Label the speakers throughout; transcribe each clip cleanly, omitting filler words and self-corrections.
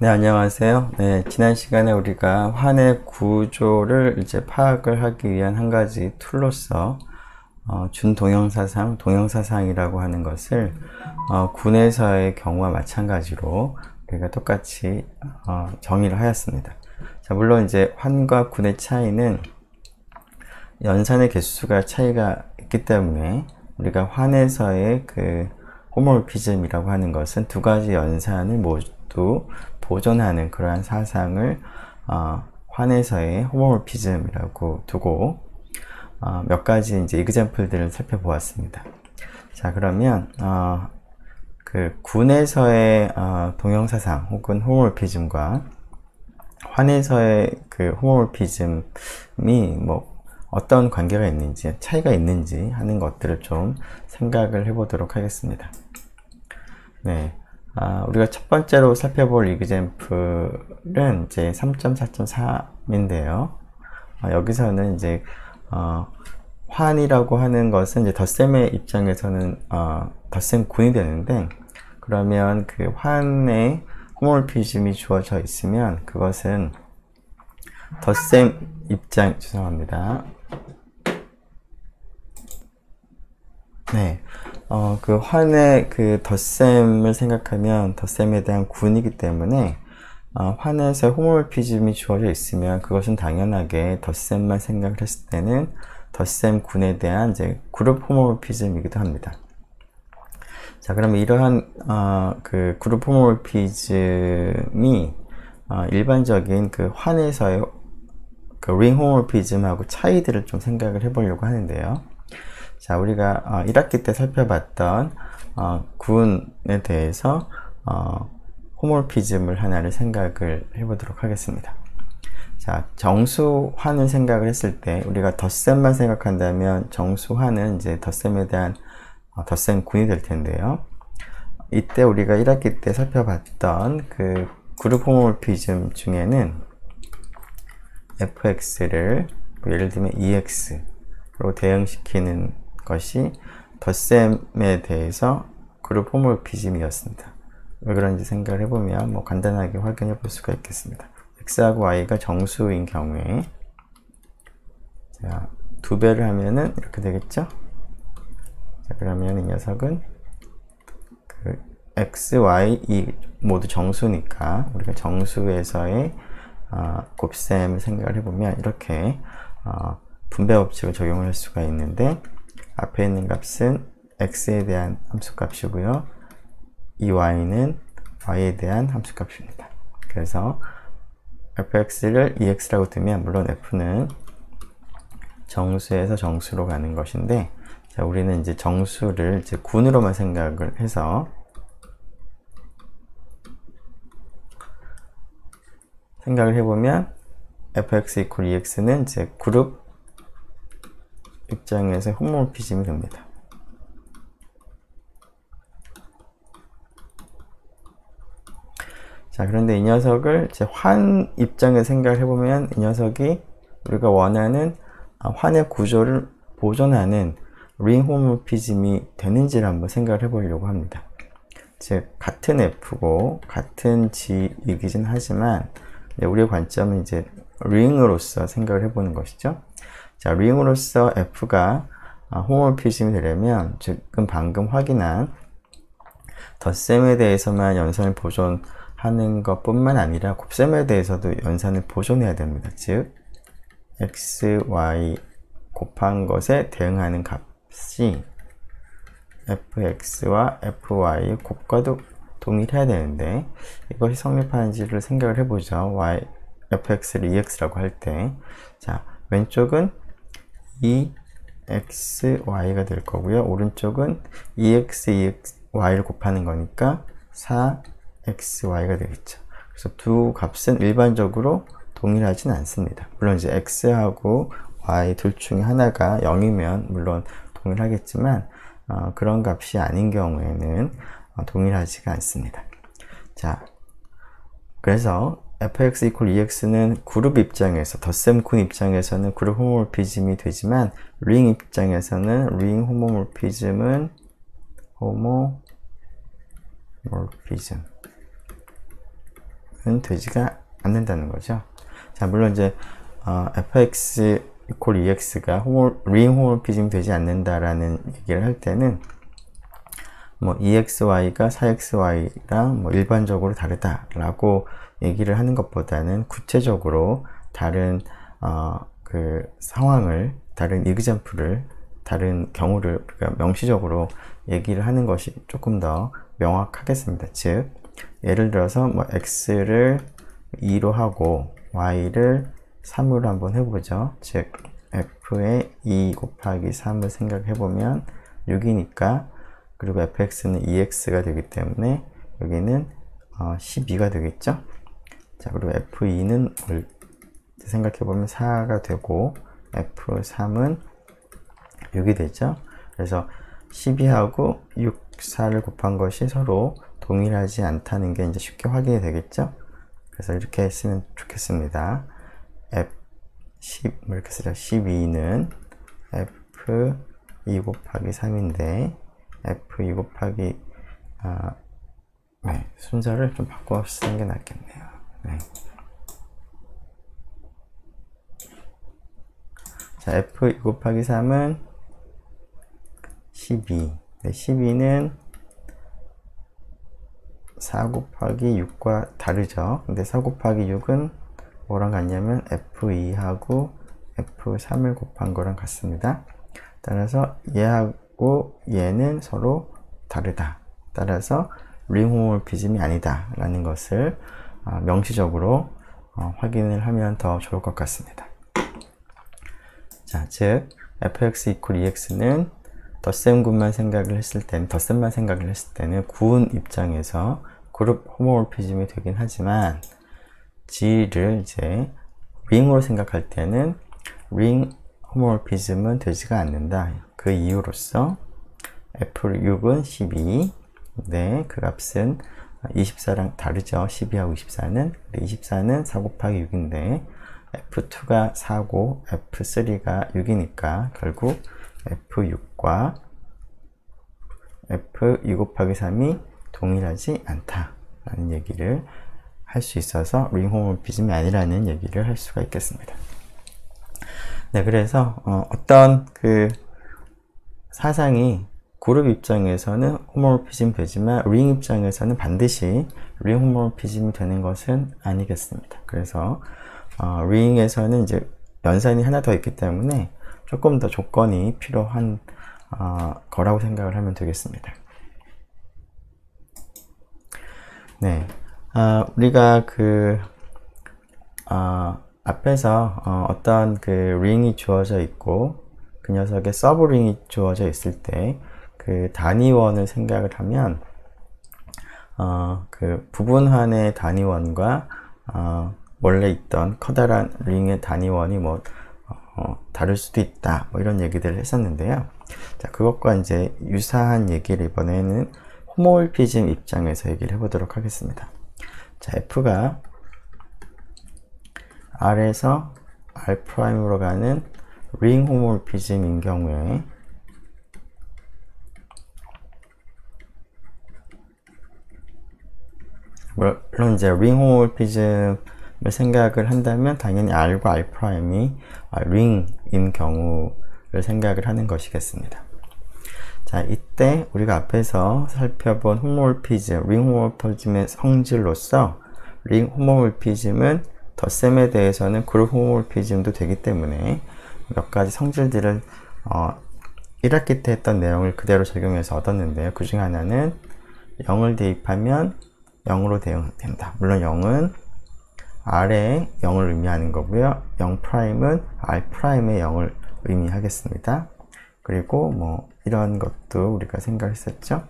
Speaker 1: 네, 안녕하세요. 네, 지난 시간에 우리가 환의 구조를 이제 파악을 하기 위한 한 가지 툴로서 준동형사상, 동형사상이라고 하는 것을 군에서의 경우와 마찬가지로 우리가 똑같이 정의를 하였습니다. 자, 물론 이제 환과 군의 차이는 연산의 개수가 차이가 있기 때문에 우리가 환에서의 그 호모르피즘이라고 하는 것은 두 가지 연산을 모두 보존하는 그러한 사상을 환에서의 호모모피즘이라고 두고 몇 가지 이제 이그젬플들을 살펴보았습니다. 자, 그러면 그 군에서의 동형사상 혹은 호모모피즘과 환에서의 그 호모모피즘이 뭐 어떤 관계가 있는지, 차이가 있는지 하는 것들을 좀 생각을 해보도록 하겠습니다. 네. 우리가 첫 번째로 살펴볼 이그젬플은 이제 3.4.3인데요. 여기서는 이제, 환이라고 하는 것은 이제 덧셈의 입장에서는, 덧셈 군이 되는데, 그러면 그 환의 호모모피즘이 주어져 있으면 그것은 덧셈 입장, 죄송합니다. 네. 그 환의 그 덧셈을 생각하면 덧셈에 대한 군이기 때문에 환에서 호모모피즘이 주어져 있으면 그것은 당연하게 덧셈만 생각을 했을 때는 덧셈 군에 대한 이제 그룹 호모모피즘이기도 합니다. 자, 그러면 이러한 그 그룹 호모모피즘이 일반적인 그 환에서의 그 링 호모모피즘하고 차이들을 좀 생각을 해보려고 하는데요. 자, 우리가 1학기 때 살펴봤던 군에 대해서 호모모피즘을 하나를 생각을 해보도록 하겠습니다. 자, 정수환을 생각을 했을 때 우리가 덧셈만 생각한다면 정수환은 이제 덧셈에 대한 덧셈 군이 될 텐데요. 이때 우리가 1학기 때 살펴봤던 그 그룹 호모모피즘 중에는 fx를 예를 들면 ex로 대응시키는 것이 덧셈에 대해서 그룹 호모모피즘이었습니다. 왜 그런지 생각을 해보면 뭐 간단하게 확인해 볼 수가 있겠습니다. x하고 y가 정수인 경우에 자, 2배를 하면은 이렇게 되겠죠? 자, 그러면 이 녀석은 그 x, y 이 모두 정수니까 우리가 정수에서의 곱셈을 생각을 해보면 이렇게 분배 법칙을 적용을 할 수가 있는데 앞에 있는 값은 x에 대한 함수값이고요. 이 y는 y에 대한 함수값입니다. 그래서 fx를 ex라고 두면 물론 f는 정수에서 정수로 가는 것인데 자, 우리는 이제 정수를 이제 군으로만 생각을 해서 생각을 해보면 fx equal ex는 이제 그룹 입장에서 호모모피즘이 됩니다. 자, 그런데 이 녀석을 이제 환 입장에서 생각을 해보면 이 녀석이 우리가 원하는 환의 구조를 보존하는 링 호모모피즘이 되는지를 한번 생각을 해보려고 합니다. 즉, 같은 F고 같은 G이긴 하지만 우리의 관점은 이제 링으로서 생각을 해보는 것이죠. 자, 링으로서 F가 호모모피즘이 되려면 지금 방금 확인한 덧셈에 대해서만 연산을 보존하는 것뿐만 아니라 곱셈에 대해서도 연산을 보존해야 됩니다. 즉 x, y 곱한 것에 대응하는 값이 fx와 fy 곱과도 동일해야 되는데 이것이 성립하는지를 생각을 해보죠. fx를 ex라고 할 때 자, 왼쪽은 2xy가 될 거고요. 오른쪽은 2xy를 곱하는 거니까 4xy가 되겠죠. 그래서 두 값은 일반적으로 동일하진 않습니다. 물론 이제 x하고 y 둘 중에 하나가 0이면 물론 동일하겠지만 그런 값이 아닌 경우에는 동일하지가 않습니다. 자, 그래서 fx equal ex는 그룹 입장에서 덧셈 군 입장에서는 그룹 호모모피즘이 되지만 링 입장에서는 링 호모모피즘은 호모모피즘 되지가 않는다는 거죠. 자, 물론 이제 fx equal ex가 ring 호모피즘이 되지 않는다라는 얘기를 할 때는 뭐 exy가 4xy랑 뭐 일반적으로 다르다라고 얘기를 하는 것보다는 구체적으로 다른 그 상황을, 다른 example을, 다른 경우를 우리가 명시적으로 얘기를 하는 것이 조금 더 명확하겠습니다. 즉, 예를 들어서 뭐 x를 2로 하고 y를 3으로 한번 해보죠. 즉, f의 2 곱하기 3을 생각해보면 6이니까, 그리고 fx는 2x가 되기 때문에 여기는 12가 되겠죠. 자, 그리고 f2는 생각해보면 4가 되고 f3은 6이 되죠. 그래서 12하고 6, 4를 곱한 것이 서로 동일하지 않다는 게 이제 쉽게 확인이 되겠죠. 그래서 이렇게 쓰면 좋겠습니다. 이렇게 쓰자. 12는 f2 곱하기 3인데 f2 곱하기 네, 순서를 좀 바꿔 쓰는 게 낫겠네요. 네. 자, f2 곱하기 3은 12. 네, 12는 4 곱하기 6과 다르죠. 근데 4 곱하기 6은 뭐랑 같냐면 f2하고 f3을 곱한 거랑 같습니다. 따라서 얘하고 얘는 서로 다르다. 따라서 링 호모모피즘이 아니다 라는 것을 명시적으로 확인을 하면 더 좋을 것 같습니다. 자, 즉 fx equal ex는 덧셈군만 생각을 했을 때는, 덧셈만 생각을 했을 때는 구운 입장에서 그룹 호모모피즘이 되긴 하지만 G를 이제 링으로 생각할 때는 링 호모모피즘은 되지가 않는다. 그 이유로서 F6은 12, 네, 그 값은 24랑 다르죠. 12하고 24는 24는 4 곱하기 6인데 F2가 4고 F3가 6이니까 결국 F6과 F2 곱하기 3이 동일하지 않다라는 얘기를 할 수 있어서 링 호모모피즘이 아니라는 얘기를 할 수가 있겠습니다. 네, 그래서 어떤 그 사상이 그룹 입장에서는 호모모피즘 되지만 링 입장에서는 반드시 링 호모모피즘이 되는 것은 아니겠습니다. 그래서 링에서는 이제 연산이 하나 더 있기 때문에 조금 더 조건이 필요한 거라고 생각을 하면 되겠습니다. 네, 우리가 그 앞에서 어떤 그 링이 주어져 있고 그 녀석의 서브링이 주어져 있을 때 그 단위원을 생각을 하면 그 부분환의 단위원과 원래 있던 커다란 링의 단위원이 뭐 다를 수도 있다, 뭐 이런 얘기들을 했었는데요. 자, 그것과 이제 유사한 얘기를 이번에는 호모모피즘 입장에서 얘기를 해보도록 하겠습니다. 자, F가 R에서 R'으로 가는 링 호모모피즘인 경우에 물론 이제 링 호모모피즘을 생각을 한다면 당연히 R과 R'이 링인 경우를 생각을 하는 것이겠습니다. 자, 이때 우리가 앞에서 살펴본 호모모피즘, 링 호모모피즘의 성질로서 링 호모모피즘은 덧셈에 대해서는 그룹 호모모피즘도 되기 때문에 몇 가지 성질들을 1학기 때 했던 내용을 그대로 적용해서 얻었는데요. 그 중 하나는 0을 대입하면 0으로 대응된다. 물론 0은 R에 0을 의미하는 거고요. 0'은 R'의 0을 의미하겠습니다. 그리고 뭐 이런 것도 우리가 생각했었죠.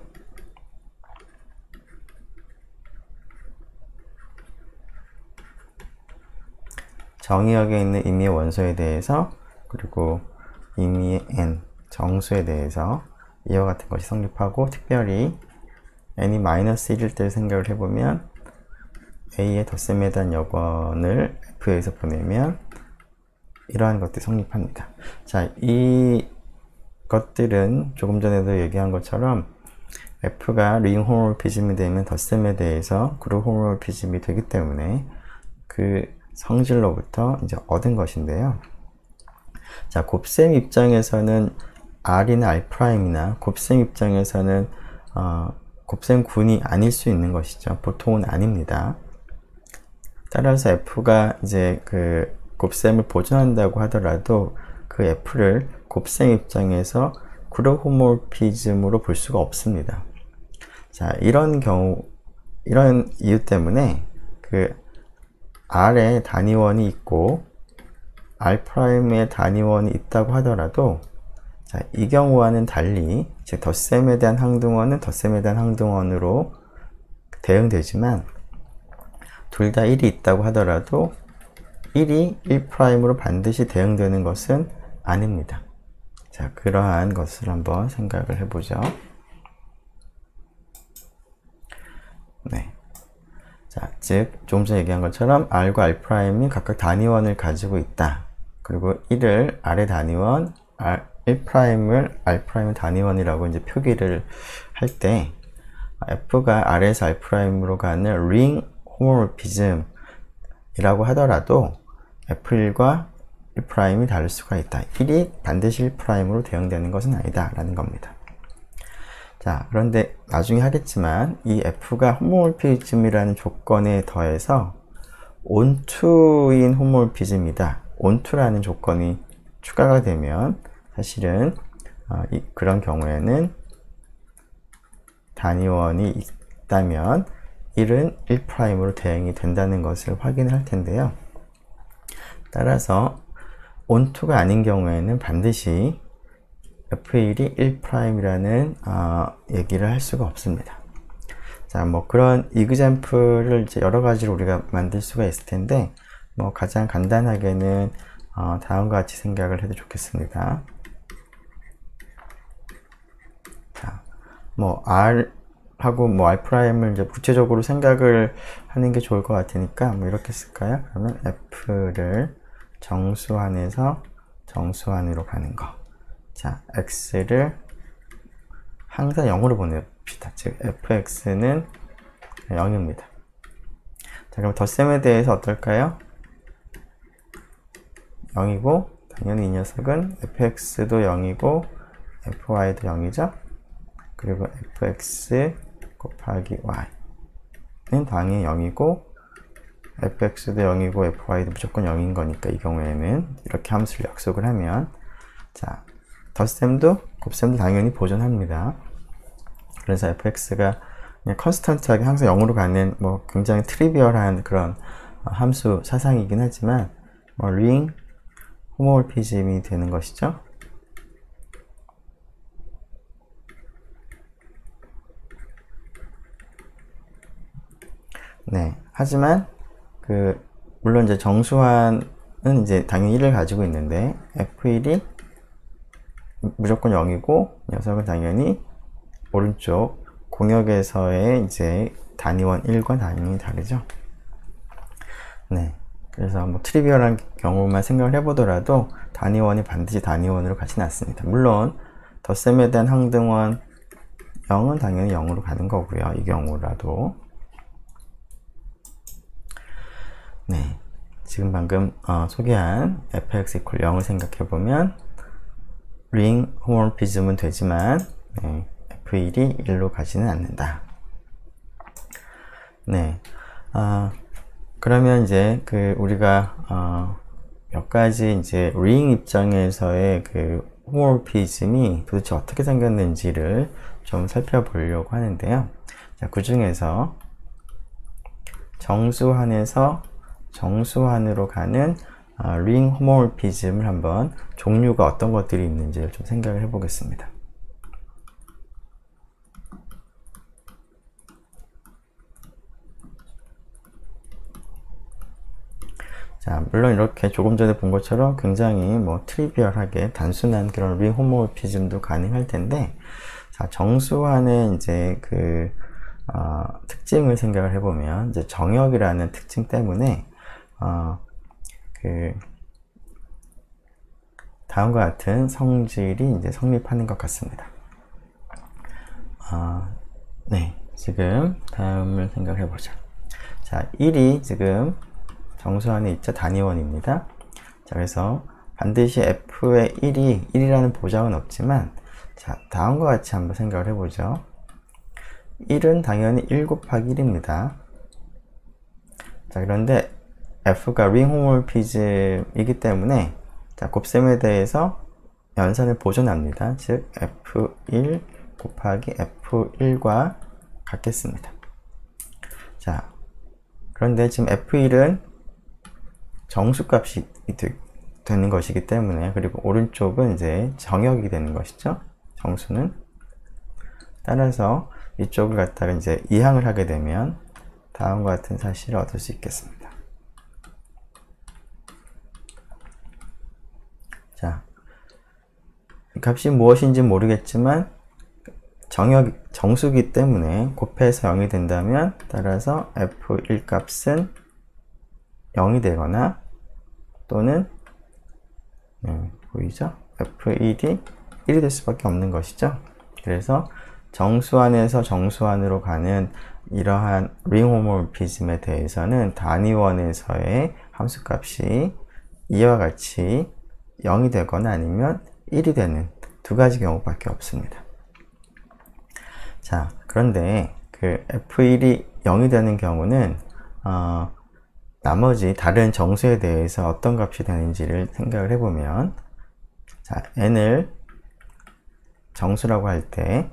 Speaker 1: 정의역에 있는 임의의 원소에 대해서, 그리고 임의의 n, 정수에 대해서 이와 같은 것이 성립하고, 특별히 n이 -1일 때를 생각을 해보면 a의 덧셈에 대한 여건을 f에서 보내면 이러한 것들이 성립합니다. 자, 이 것들은 조금 전에도 얘기한 것처럼 F가 링 홈모피즘이 되면 덧셈에 대해서 그룹 홈모피즘이 되기 때문에 그 성질로부터 이제 얻은 것인데요. 자, 곱셈 입장에서는 R이나 R'이나 곱셈 입장에서는 곱셈군이 아닐 수 있는 것이죠. 보통은 아닙니다. 따라서 F가 이제 그 곱셈을 보존한다고 하더라도 그 F를 곱셈 입장에서 그룹 홈모피즘으로 볼 수가 없습니다. 자, 이런 이유 때문에 그 R의 단위원이 있고 R'의 단위원이 있다고 하더라도 자, 이 경우와는 달리 즉 덧셈에 대한 항등원은 덧셈에 대한 항등원으로 대응되지만 둘 다 1이 있다고 하더라도 1이 1'으로 반드시 대응되는 것은 아닙니다. 자, 그러한 것을 한번 생각을 해보죠. 네. 자, 즉 조금 전에 얘기한 것처럼 R과 R'이 각각 단위원을 가지고 있다. 그리고 1을 R의 단위원, 1'을 R'의 단위원이라고 이제 표기를 할 때 F가 R에서 R'으로 가는 링 호모모피즘이라고 하더라도 F1과 1'이 다를 수가 있다. 1이 반드시 1'으로 대응되는 것은 아니다 라는 겁니다. 자, 그런데 나중에 하겠지만 이 F가 홈모모피즘이라는 조건에 더해서 온투인 홈모모피즘이다. 온투라는 조건이 추가가 되면 사실은 그런 경우에는 단위원이 있다면 1은 1'으로 대응이 된다는 것을 확인할 텐데요. 따라서 온투가 아닌 경우에는 반드시 F1이 1'이라는 얘기를 할 수가 없습니다. 자, 뭐 그런 이그젬플을 이제 여러 가지로 우리가 만들 수가 있을 텐데 뭐 가장 간단하게는 다음과 같이 생각을 해도 좋겠습니다. 자, 뭐 R하고 뭐 R'을 이제 구체적으로 생각을 하는 게 좋을 것 같으니까 뭐 이렇게 쓸까요? 그러면 F를 정수환에서 정수환으로 가는 거. 자, X를 항상 0으로 보냅시다. 즉, fx는 0입니다. 자, 그럼 덧셈에 대해서 어떨까요? 0이고, 당연히 이 녀석은 fx도 0이고, fy도 0이죠? 그리고 fx 곱하기 y는 당연히 0이고, fx도 0이고, fy도 무조건 0인 거니까 이 경우에는 이렇게 함수를 약속을 하면, 자, 덧셈도 곱셈도 당연히 보존합니다. 그래서 fx가 그냥 컨스턴트하게 항상 0으로 가는 뭐 굉장히 트리비얼한 그런 함수 사상이긴 하지만 뭐 링 호모모피즘이 되는 것이죠. 네, 하지만 물론 이제 정수환은 이제 당연히 1을 가지고 있는데 f1이 무조건 0이고 녀석은 당연히 오른쪽 공역에서의 이제 단위원 1과 단위원이 다르죠. 네. 그래서 뭐 트리비얼한 경우만 생각을 해보더라도 단위원이 반드시 단위원으로 가진 않습니다. 물론 덧셈에 대한 항등원 0은 당연히 0으로 가는 거고요. 이 경우라도. 네. 지금 방금 소개한 fx = 0을 생각해보면 링 호모모피즘은 되지만 네, f1이 1로 가지는 않는다. 네. 그러면 이제 우리가 몇 가지 이제 링 입장에서의 호모모피즘이 도대체 어떻게 생겼는지를 좀 살펴보려고 하는데요. 자, 그 중에서 정수환에서 정수환으로 가는 링 호모모피즘을 한번 종류가 어떤 것들이 있는지를 좀 생각을 해보겠습니다. 자, 물론 이렇게 조금 전에 본 것처럼 굉장히 뭐 트리비얼하게 단순한 그런 링 호모모피즘도 가능할 텐데, 자, 정수환의 이제 특징을 생각을 해보면 이제 정역이라는 특징 때문에 다음과 같은 성질이 이제 성립하는 것 같습니다. 네, 지금 다음을 생각해 보자. 자, 1이 지금 정수 안에 있죠. 단위원입니다. 자, 그래서 반드시 f의 1이 1이라는 보장은 없지만, 자, 다음과 같이 한번 생각을 해보죠. 1은 당연히 1 곱하기 1입니다. 자, 그런데 f가 링 호모모피즘이기 때문에, 자, 곱셈에 대해서 연산을 보존합니다. 즉 f1 곱하기 f1과 같겠습니다. 자, 그런데 지금 f1은 정수값이 되는 것이기 때문에, 그리고 오른쪽은 이제 정역이 되는 것이죠. 정수는. 따라서 이쪽을 갖다가 이제 이항을 하게 되면 다음과 같은 사실을 얻을 수 있겠습니다. 자, 이 값이 무엇인지 모르겠지만 정수기 때문에 곱해서 0이 된다면, 따라서 f1 값은 0이 되거나, 또는 보이죠? f1이 1이 될 수밖에 없는 것이죠. 그래서 정수안에서 정수안으로 가는 이러한 링 호모모피즘에 대해서는 단위원에서의 함수값이 이와 같이 0이 되거나 아니면 1이 되는 두 가지 경우밖에 없습니다. 자, 그런데 그 f1이 0이 되는 경우는 나머지 다른 정수에 대해서 어떤 값이 되는지를 생각을 해보면, 자, n을 정수라고 할 때,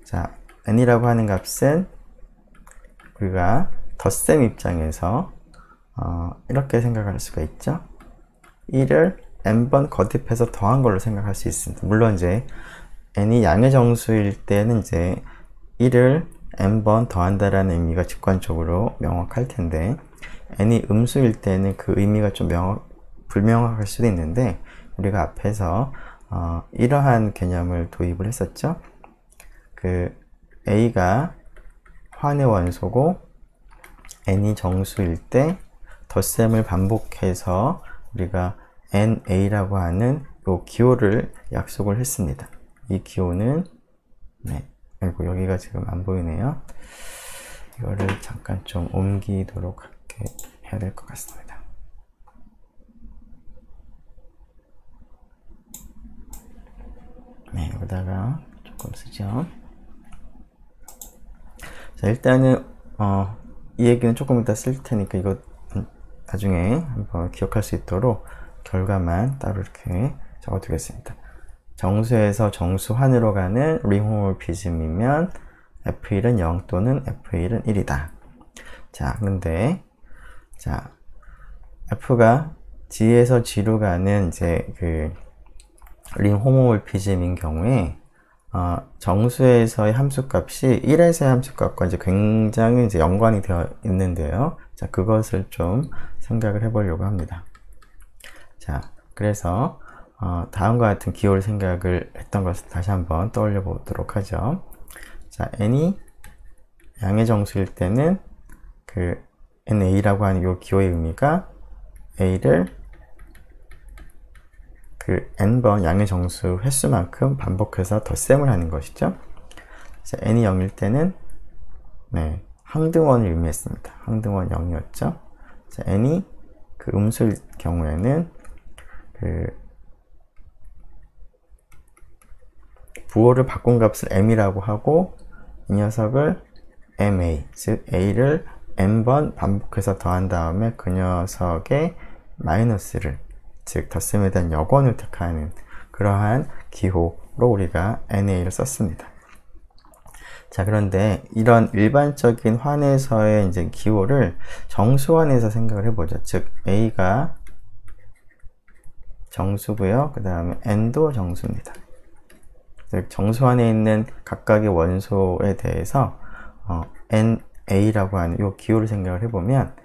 Speaker 1: 자, n이라고 하는 값은 우리가 덧셈 입장에서 이렇게 생각할 수가 있죠. 1을 n번 거듭해서 더한 걸로 생각할 수 있습니다. 물론 이제 n이 양의 정수일 때는 이제 1을 n번 더한다라는 의미가 직관적으로 명확할 텐데, n이 음수일 때는 그 의미가 좀 불명확할 수도 있는데, 우리가 앞에서 이러한 개념을 도입을 했었죠. 그 a가 환의 원소고 n이 정수일 때 덧셈을 반복해서 우리가 na라고 하는 요 기호를 약속을 했습니다. 이 기호는, 네, 아이고, 여기가 지금 안 보이네요. 이거를 잠깐 좀 옮기도록 해야 될 것 같습니다. 네, 여기다가 조금 쓰죠. 자, 일단은 이 얘기는 조금 이따 쓸 테니까 이거 나중에 한번 기억할 수 있도록 결과만 따로 이렇게 적어 두겠습니다. 정수에서 정수환으로 가는 링 호모모피즘이면 f1은 0 또는 f1은 1이다. 자, 근데 자, f가 g에서 g로 가는 이제 그 링 호모모피즘인 경우에 정수에서의 함수값이 1에서의 함수값과 이제 굉장히 이제 연관이 되어 있는데요. 자, 그것을 좀 생각을 해보려고 합니다. 자, 그래서 다음과 같은 기호를 생각을 했던 것을 다시 한번 떠올려 보도록 하죠. 자, n이 양의 정수일 때는 그 na라고 하는 이 기호의 의미가 a를 그 n번 양의 정수 횟수만큼 반복해서 덧셈을 하는 것이죠. 자, n이 0일 때는, 네, 항등원을 의미했습니다. 항등원 0이었죠. 자, n이 그 음수일 경우에는 그 부호를 바꾼 값을 m이라고 하고, 이 녀석을 ma, 즉 a를 n번 반복해서 더한 다음에 그 녀석의 마이너스를, 즉 덧셈에 대한 역원을 택하는 그러한 기호로 우리가 na를 썼습니다. 자, 그런데 이런 일반적인 환에서의 이제 기호를 정수환에서 생각을 해보죠. 즉 a가 정수고요, 그 다음에 n도 정수입니다. 즉 정수환에 있는 각각의 원소에 대해서 na라고 하는 이 기호를 생각을 해보면,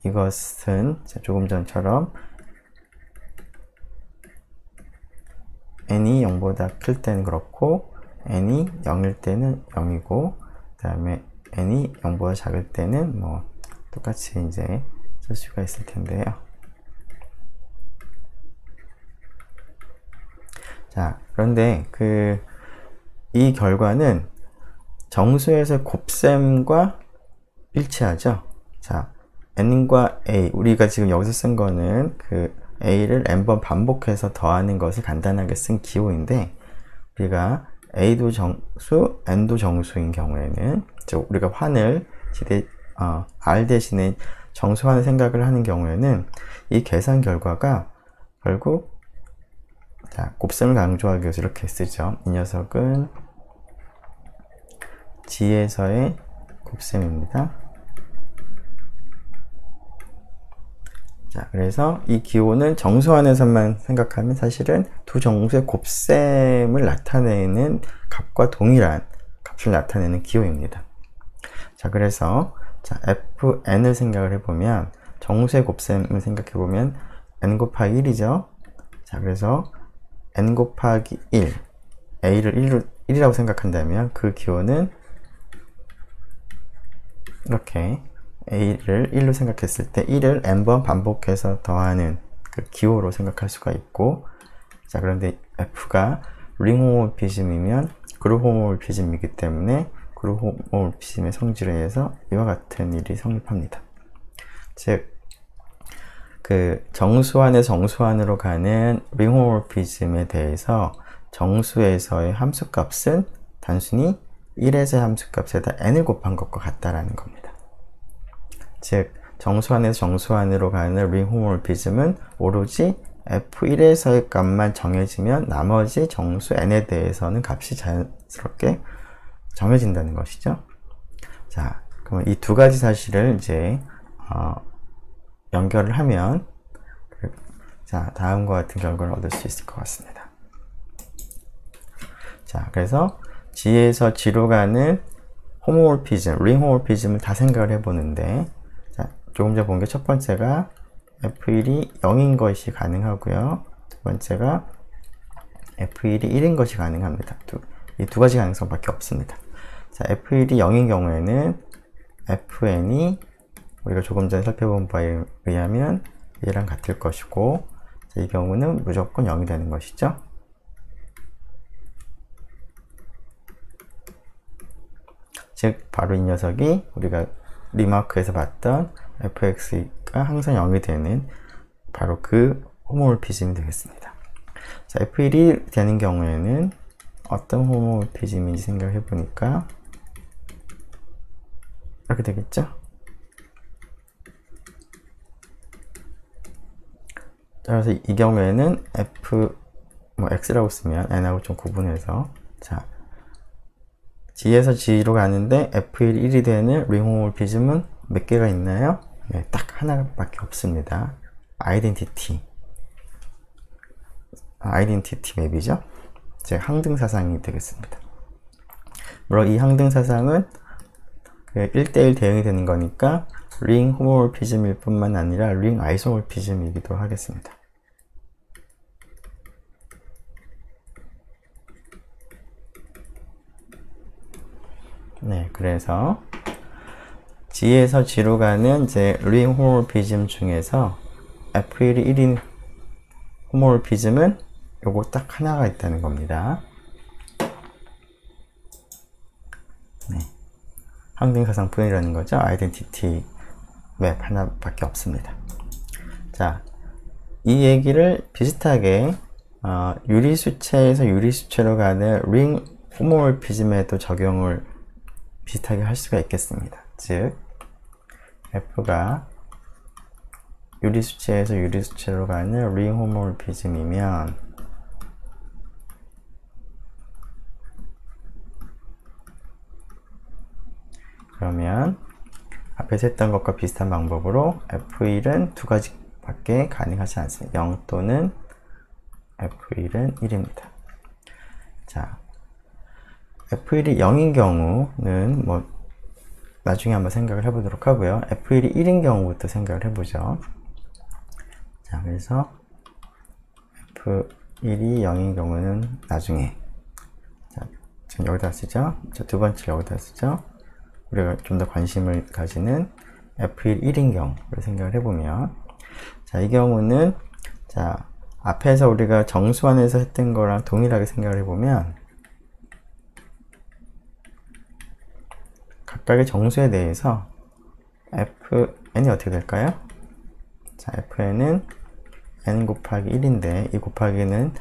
Speaker 1: 이것은 조금 전처럼 n이 0보다 클 때는 그렇고, n이 0일 때는 0이고, 그 다음에 n이 0보다 작을 때는 뭐 똑같이 이제 쓸 수가 있을 텐데요. 자, 그런데 이 결과는 정수에서 곱셈과 일치하죠. 자, n과 a, 우리가 지금 여기서 쓴 거는 그 a를 n번 반복해서 더하는 것을 간단하게 쓴 기호인데, 우리가 a도 정수, n도 정수인 경우에는, 즉 우리가 환을 r 대신에 정수환을 생각을 하는 경우에는 이 계산 결과가 결국, 자, 곱셈을 강조하기 위해서 이렇게 쓰죠. 이 녀석은 g에서의 곱셈입니다. 자, 그래서 이 기호는 정수환에서만 생각하면 사실은 두 정수의 곱셈을 나타내는 값과 동일한 값을 나타내는 기호입니다. 자, 그래서 자, fn을 생각을 해보면, 정수의 곱셈을 생각해보면 n 곱하기 1이죠. 자, 그래서 n 곱하기 1, a를 1이라고 생각한다면 그 기호는 이렇게 a를 1로 생각했을 때 1을 n번 반복해서 더하는 그 기호로 생각할 수가 있고, 자, 그런데 f가 링 호모모피즘이면 그룹 호모모피즘이기 때문에 그룹 호모모피즘의 성질에 의해서 이와 같은 일이 성립합니다. 즉, 그 정수환에서 정수환으로 가는 링 호모모피즘에 대해서 정수에서의 함수값은 단순히 1에서의 함수값에다 n을 곱한 것과 같다라는 겁니다. 즉, 정수환에서 정수환으로 가는 링 호모모피즘은 오로지 f1에서의 값만 정해지면 나머지 정수 n에 대해서는 값이 자연스럽게 정해진다는 것이죠. 자, 그러면 이 두 가지 사실을 이제 연결을 하면, 자, 다음과 같은 결과를 얻을 수 있을 것 같습니다. 자, 그래서 G에서 G로 가는 호모몰피즘, 링 호모몰피즘을 다 생각을 해보는데, 자, 조금 전에 본 게 첫 번째가 F1이 0인 것이 가능하고요. 두 번째가 F1이 1인 것이 가능합니다. 이 두 가지 가능성밖에 없습니다. 자, F1이 0인 경우에는 Fn이 우리가 조금 전에 살펴본 바에 의하면 얘랑 같을 것이고, 자, 이 경우는 무조건 0이 되는 것이죠. 즉, 바로 이 녀석이 우리가 리마크에서 봤던 fx가 항상 0이 되는 바로 그 호모몰피즘이 되겠습니다. 자, f1이 되는 경우에는 어떤 호모몰피즘인지 생각해 보니까 이렇게 되겠죠? 따라서 이 경우에는 x라고 쓰면 n하고 좀 구분해서, 자, G에서 G로 가는데 F1이 1이 되는 링 호모몰피즘은 몇 개가 있나요? 네, 딱 하나밖에 없습니다. 아이덴티티 맵이죠. 즉, 항등사상이 되겠습니다. 물론 이 항등사상은 1대1 대응이 되는 거니까 링 호모몰피즘일 뿐만 아니라 링 아이소몰피즘이기도 하겠습니다. 네, 그래서 G에서 G로 가는 이제 링 호모몰피즘 중에서 F1이 1인 호모몰피즘은 요거 딱 하나가 있다는 겁니다. 네, 항등사상뿐이라는 거죠. 아이덴티티 맵 하나밖에 없습니다. 자, 이 얘기를 비슷하게 유리수체에서 유리수체로 가는 링 호모몰피즘에도 적용을 비슷하게 할 수가 있겠습니다. 즉, F가 유리수체에서 유리수체로 가는 링 호모몰피즘이면 그러면 앞에서 했던 것과 비슷한 방법으로 F1은 두 가지밖에 가능하지 않습니다. 0 또는 F1은 1입니다. 자, F1이 0인 경우는 뭐 나중에 한번 생각을 해보도록 하고요. F1이 1인 경우부터 생각을 해보죠. 자, 그래서 F1이 0인 경우는 나중에, 자, 지금 여기다 쓰죠. 자, 두 번째 여기다 쓰죠. 우리가 좀 더 관심을 가지는 F1 1인 경우를 생각을 해보면, 자, 이 경우는, 자, 앞에서 우리가 정수환에서 했던 거랑 동일하게 생각을 해보면, 각각의 정수에 대해서 fn이 어떻게 될까요? 자, fn은 n 곱하기 1인데 이 곱하기는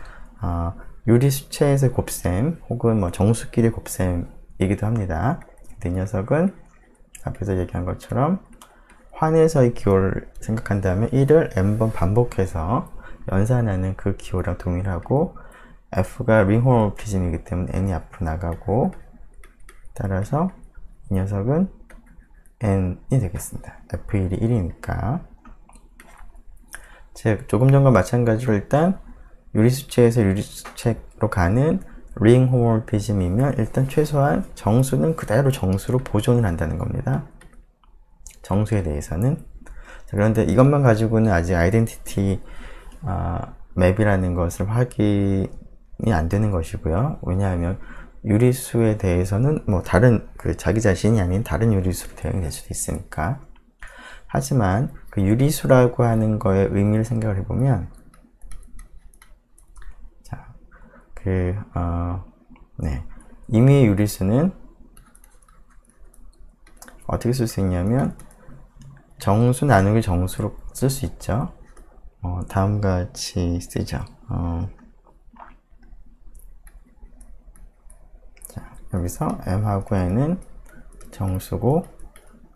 Speaker 1: 유리수체에서의 곱셈 혹은 뭐 정수끼리 곱셈이기도 합니다. 근데 이 녀석은 앞에서 얘기한 것처럼 환에서의 기호를 생각한다면 1을 n번 반복해서 연산하는 그 기호랑 동일하고 f가 링 호모모피즘이기 때문에 n이 앞으로 나가고 따라서 이 녀석은 n이 되겠습니다. f1이 1이니까 즉 조금 전과 마찬가지로 일단 유리수체에서 유리수체로 가는 링 호모모피즘이면 일단 최소한 정수는 그대로 정수로 보존을 한다는 겁니다. 정수에 대해서는. 자, 그런데 이것만 가지고는 아직 아이덴티티 맵이라는 것을 확인이 안 되는 것이고요. 왜냐하면 유리수에 대해서는 뭐 다른 자기 자신이 아닌 다른 유리수로 대응이 될 수도 있으니까. 하지만 그 유리수라고 하는 거의 의미를 생각을 해보면, 자, 임의의 유리수는 어떻게 쓸 수 있냐면 정수 나누기 정수로 쓸 수 있죠. 다음과 같이 쓰죠. 자, 여기서 m하고 n은 정수고,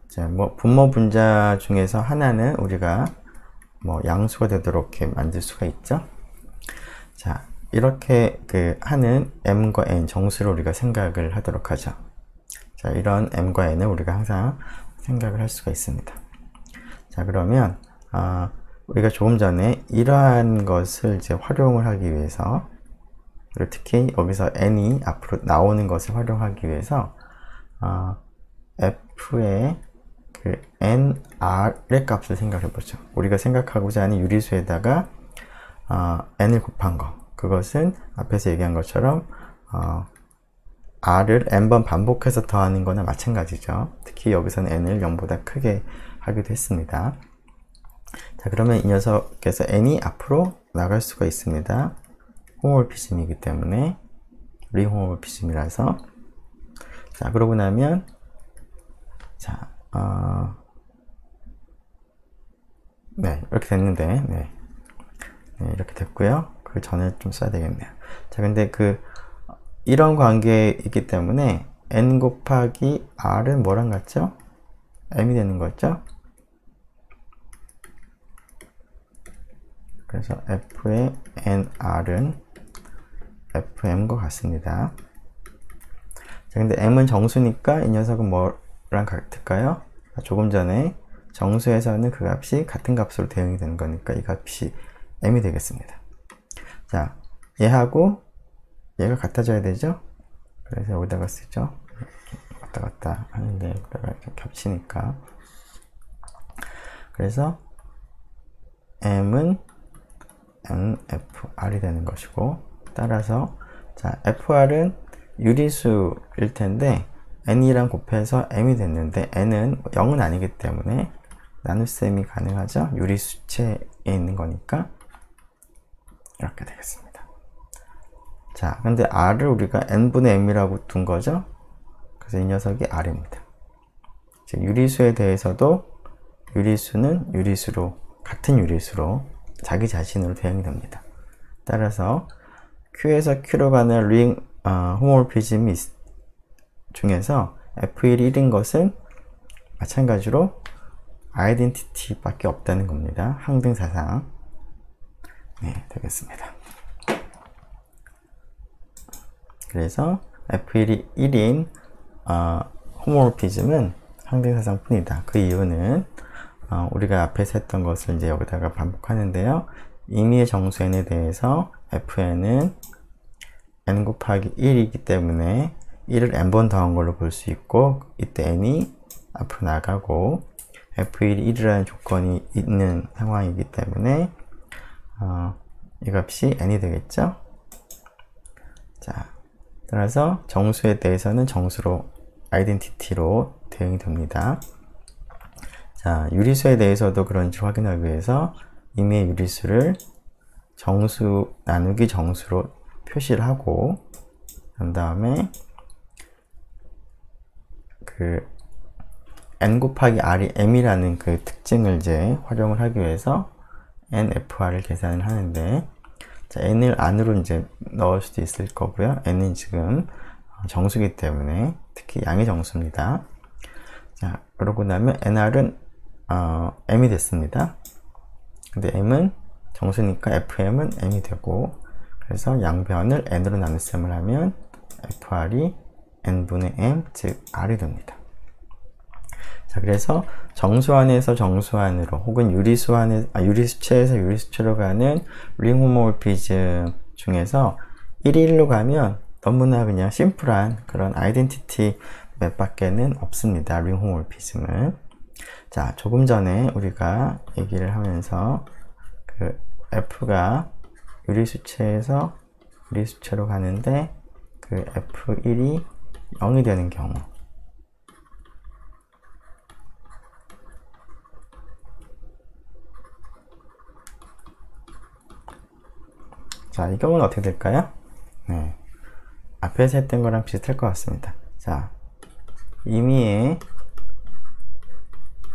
Speaker 1: 자, 뭐 분모 분자 중에서 하나는 우리가 뭐 양수가 되도록 이렇게 만들 수가 있죠. 자, 이렇게 하는 m과 n 정수를 우리가 생각을 하도록 하죠. 자, 이런 m과 n을 우리가 항상 생각을 할 수가 있습니다. 자, 그러면 우리가 조금 전에 이러한 것을 이제 활용을 하기 위해서, 그리고 특히 여기서 n이 앞으로 나오는 것을 활용하기 위해서 f의 nr의 값을 생각해 보죠. 우리가 생각하고자 하는 유리수에다가 n을 곱한 거, 그것은 앞에서 얘기한 것처럼 r을 n번 반복해서 더하는 거나 마찬가지죠. 특히 여기서는 n을 0보다 크게 하기도 했습니다. 자, 그러면 이 녀석께서 n이 앞으로 나갈 수가 있습니다. 호모모피즘이기 때문에, 링 호모모피즘이라서. 자, 그러고 나면, 자, 네, 이렇게 됐는데, 네, 이렇게 됐고요. 그 전에 좀 써야 되겠네요. 자, 근데 이런 관계이기 때문에 n 곱하기 r은 뭐랑 같죠? m이 되는 거죠. 그래서 f의 nr은 fm과 같습니다. 자, 근데 m은 정수니까 이 녀석은 뭐랑 같을까요? 조금 전에 정수에서는 그 값이 같은 값으로 대응이 되는 거니까 이 값이 m이 되겠습니다. 자, 얘하고 얘가 같아져야 되죠? 그래서 여기다가 쓰죠. 왔다 갔다 하는데 여기다가 이렇게 겹치니까. 그래서 m은 nfr이 되는 것이고, 따라서 자, fr은 유리수일 텐데 n이랑 곱해서 m이 됐는데 n은 0은 아니기 때문에 나눗셈이 가능하죠. 유리수체에 있는 거니까 이렇게 되겠습니다. 자, 근데 r을 우리가 n분의 m이라고 둔 거죠. 그래서 이 녀석이 r입니다. 즉 유리수에 대해서도 유리수는 유리수로, 같은 유리수로 자기 자신으로 대응이 됩니다. 따라서 Q에서 Q로 가는 링 호모모피즘 중에서 F1이 1인 것은 마찬가지로 아이덴티티 밖에 없다는 겁니다. 항등사상. 네, 되겠습니다. 그래서 F1이 1인 호모모피즘은 항등사상 뿐이다. 그 이유는 우리가 앞에서 했던 것을 이제 여기다가 반복하는데요. 임의의 정수 n에 대해서 fn은 n 곱하기 1이기 때문에 1을 n번 더한 걸로 볼 수 있고, 이때 n이 앞으로 나가고 f1이 1이라는 조건이 있는 상황이기 때문에 이 값이 n이 되겠죠. 자, 따라서 정수에 대해서는 정수로, 아이덴티티로 대응이 됩니다. 자, 유리수에 대해서도 그런지 확인하기 위해서 임의의 유리수를 정수 나누기 정수로 표시를 하고, 그 다음에 n 곱하기 r이 m이라는 그 특징을 이제 활용을 하기 위해서 nfr을 계산을 하는데, 자, n을 안으로 이제 넣을 수도 있을 거고요. n은 지금 정수기 때문에 특히 양의 정수입니다. 자, 그러고 나면 nr은 m이 됐습니다. 근데 m은 정수니까 fm은 m이 되고, 그래서 양변을 n으로 나눗셈을 하면 fr이 n분의 m, 즉 r이 됩니다. 자, 그래서 정수 안에서 정수 안으로 혹은 유리수체에서 유리수체로 가는 링 호모몰피즘 중에서 1이 1로 가면 너무나 그냥 심플한 그런 아이덴티티 맵밖에는 없습니다. 링 호모몰피즘은. 자, 조금 전에 우리가 얘기를 하면서 그 F가 유리수체에서 유리수체로 가는데 그 F1이 0이 되는 경우, 자, 이 경우는 어떻게 될까요? 네, 앞에서 했던 거랑 비슷할 것 같습니다. 자, 임의의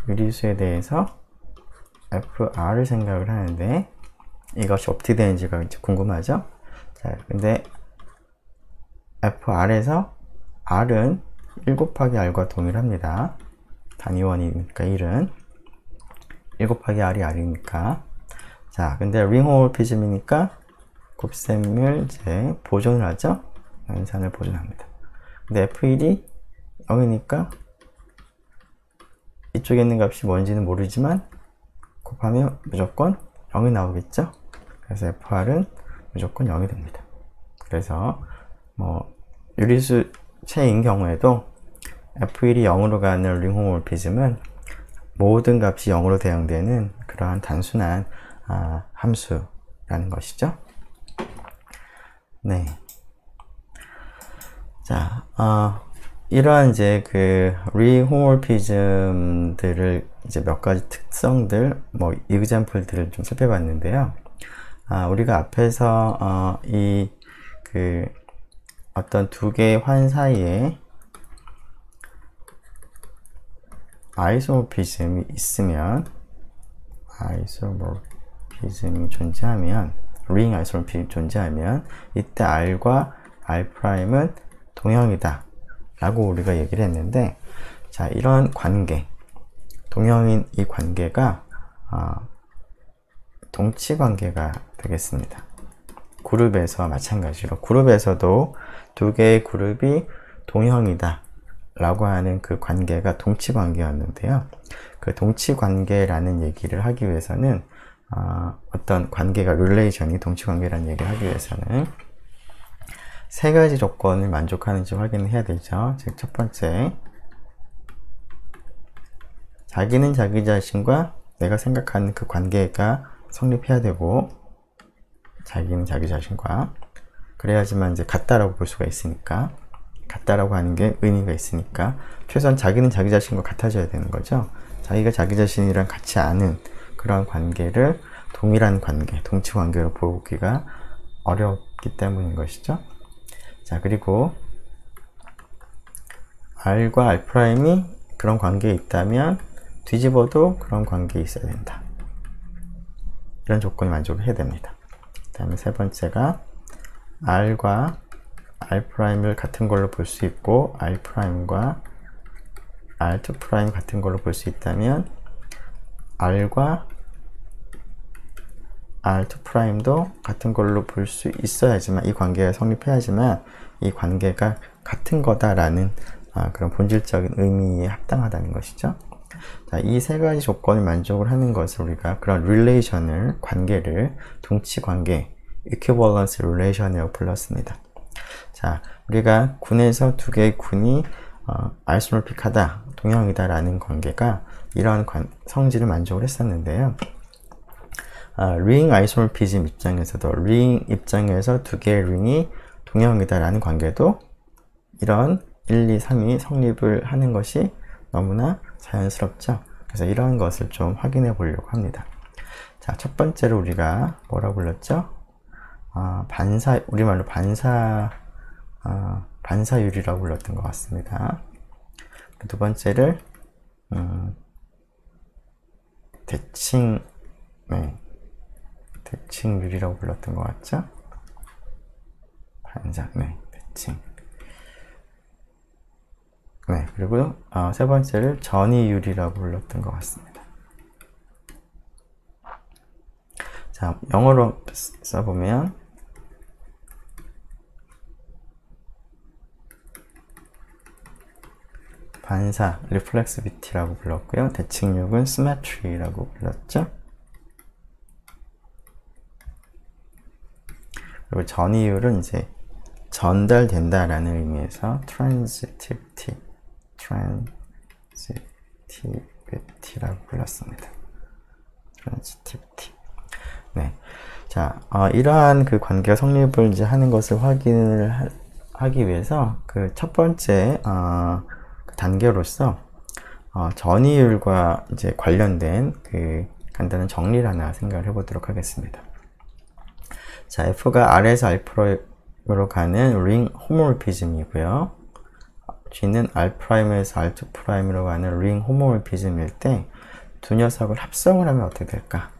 Speaker 1: 유리수에 대해서 FR을 생각을 하는데 이것이 어떻게 되는지가 이제 궁금하죠? 자, 근데 FR에서 R은 1 곱하기 R과 동일합니다. 단위원이니까 1은 1 곱하기 R이 R이니까. 자, 근데 링 호모몰피즘이니까 곱셈을 이제 보존을 하죠. 연산을 보존합니다. 근데 F1이 0이니까 이쪽에 있는 값이 뭔지는 모르지만 곱하면 무조건 0이 나오겠죠. 그래서 FR은 무조건 0이 됩니다. 그래서 뭐 유리수체인 경우에도 F1이 0으로 가는 링 호모몰피즘은 모든 값이 0으로 대응되는 그러한 단순한 함수라는 것이죠. 네. 자, 이러한 이제 그 링 호모몰피즘들을 이제 몇 가지 특성들, 뭐 이그젬플들을 좀 살펴봤는데요. 우리가 앞에서 이 그 어떤 두 개의 환 사이에 아이소모피즘이 있으면, 아이소모피즘이 존재하면, 링 아이소모피즘이 존재하면 이때 R과 R'은 동형이다 라고 우리가 얘기를 했는데, 자, 이런 관계, 동형인 이 관계가 동치 관계가 되겠습니다. 그룹에서 마찬가지로 그룹에서도 두 개의 그룹이 동형이다 라고 하는 그 관계가 동치 관계였는데요. 그 동치 관계라는 얘기를 하기 위해서는 어떤 관계가 릴레이션이 동치 관계라는 얘기를 하기 위해서는 세 가지 조건을 만족하는지 확인을 해야 되죠. 즉, 첫 번째, 자기는 자기 자신과 내가 생각하는 그 관계가 성립해야 되고, 자기는 자기 자신과, 그래야지만 이제 같다라고 볼 수가 있으니까, 같다라고 하는 게 의미가 있으니까 최소한 자기는 자기 자신과 같아져야 되는 거죠. 자기가 자기 자신이랑 같지 않은 그런 관계를 동일한 관계, 동치 관계로 보기가 어렵기 때문인 것이죠. 자, 그리고 R과 R'이 그런 관계에 있다면 뒤집어도 그런 관계에 있어야 된다. 이런 조건을 만족해야 됩니다. 그 다음에 세 번째가 R과 R'을 같은 걸로 볼 수 있고 R'과 R2' 같은 걸로 볼 수 있다면 R과 R2'도 같은 걸로 볼 수 있어야지만, 이 관계가 성립해야지만 이 관계가 같은 거다라는 그런 본질적인 의미에 합당하다는 것이죠. 자, 이 세 가지 조건을 만족을 하는 것을 우리가 그런 릴레이션을, 관계를 동치 관계, equivalence relation이라고 불렀습니다. 자, 우리가 군에서 두 개의 군이 아이소모픽하다, 동형이다 라는 관계가 이러한 성질을 만족을 했었는데요. 링 아이소모피즘 입장에서도, 링 입장에서 두 개의 링이 동형이다 라는 관계도 이런 1, 2, 3이 성립을 하는 것이 너무나 자연스럽죠. 그래서 이런 것을 좀 확인해 보려고 합니다. 자, 첫 번째로 우리가 뭐라고 불렀죠? 우리말로 반사율이라고 불렀던 것 같습니다. 두 번째를 대칭, 네, 대칭률이라고 불렀던 것 같죠? 반사, 네, 대칭. 네, 그리고 세 번째를 전이율이라고 불렀던 것 같습니다. 자, 영어로 써보면 반사, reflexivity라고 불렀고요. 대칭력은 symmetry라고 불렀죠. 그리고 전이율은 이제 전달된다라는 의미에서 transitivity라고 불렀습니다. transitivity. 네. 자, 이러한 그 관계가 성립을 이제 하는 것을 확인을 하기 위해서 그 첫 번째 단계로서 전이율과 이제 관련된 그 간단한 정리를 하나 생각을 해보도록 하겠습니다. 자, F가 R에서 R'으로 가는 링 호모몰피즘이고요. G는 R'에서 R2'으로 가는 링 호모몰피즘일 때 두 녀석을 합성을 하면 어떻게 될까?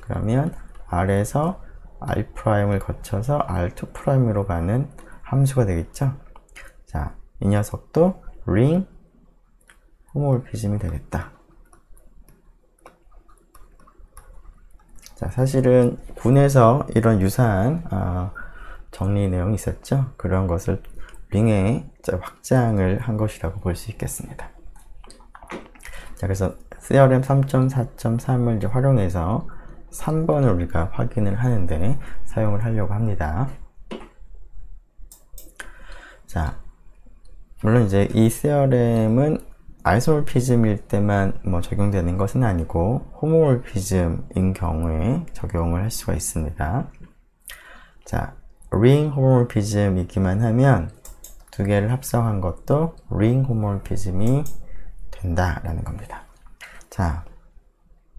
Speaker 1: 그러면 R에서 R'을 거쳐서 R2'으로 가는 함수가 되겠죠? 자, 이 녀석도 링 호모몰피즘이 되겠다. 자, 사실은 군에서 이런 유사한 정리 내용이 있었죠. 그런 것을 링에 확장을 한 것이라고 볼 수 있겠습니다. 자, 그래서 theorem 3.4.3을 이제 활용해서 3번을 우리가 확인을 하는데 사용을 하려고 합니다. 자, 물론 이제 이 theorem은 아이소몰피즘일 때만 적용되는 것은 아니고 호모몰피즘인 경우에 적용을 할 수가 있습니다. 자, ring 호모몰피즘이기만 하면 두 개를 합성한 것도 ring 호모몰피즘이 된다라는 겁니다. 자,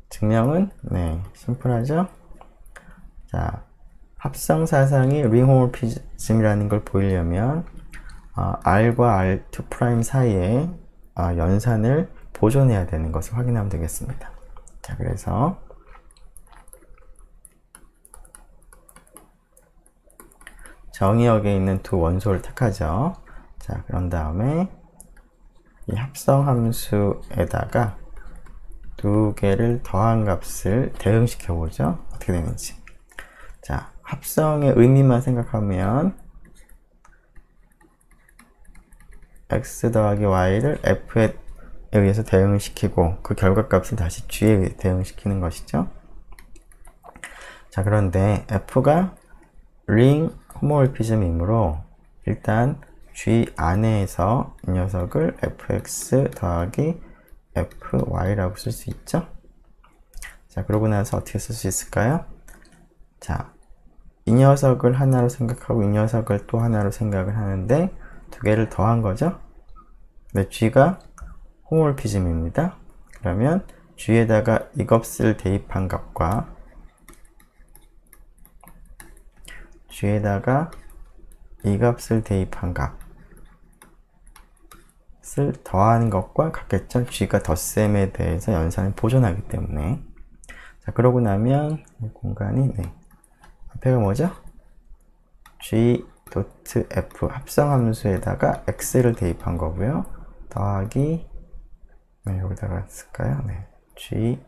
Speaker 1: 증명은 네, 심플하죠? 자, 합성 사상이 ring 호모몰피즘이라는 걸 보이려면 R과 R2' 사이에 연산을 보존해야 되는 것을 확인하면 되겠습니다. 자, 그래서 정의역에 있는 두 원소를 택하죠. 자, 그런 다음에 이 합성 함수에다가 두 개를 더한 값을 대응시켜 보죠. 어떻게 되는지. 자, 합성의 의미만 생각하면 x 더하기 y를 f에 의해서 대응을 시키고 그 결과값을 다시 g에 의해 대응시키는 것이죠. 자, 그런데 f가 ring 호모몰피즘이므로 일단 g 안에서 이 녀석을 fx 더하기 fy라고 쓸 수 있죠. 자, 그러고 나서 어떻게 쓸 수 있을까요? 자, 이 녀석을 하나로 생각하고 이 녀석을 또 하나로 생각을 하는데 두 개를 더한 거죠. 네, g가 호모몰피즘입니다. 그러면 g에다가 이 값을 대입한 값과 g에다가 이 값을 대입한 값을 더하는 것과 같겠죠. g가 덧셈에 대해서 연산을 보존하기 때문에. 자, 그러고 나면 이 공간이 앞에가 뭐죠? g.f 합성함수에다가 x를 대입한 거고요. 더하기 여기다가 쓸까요? g.f의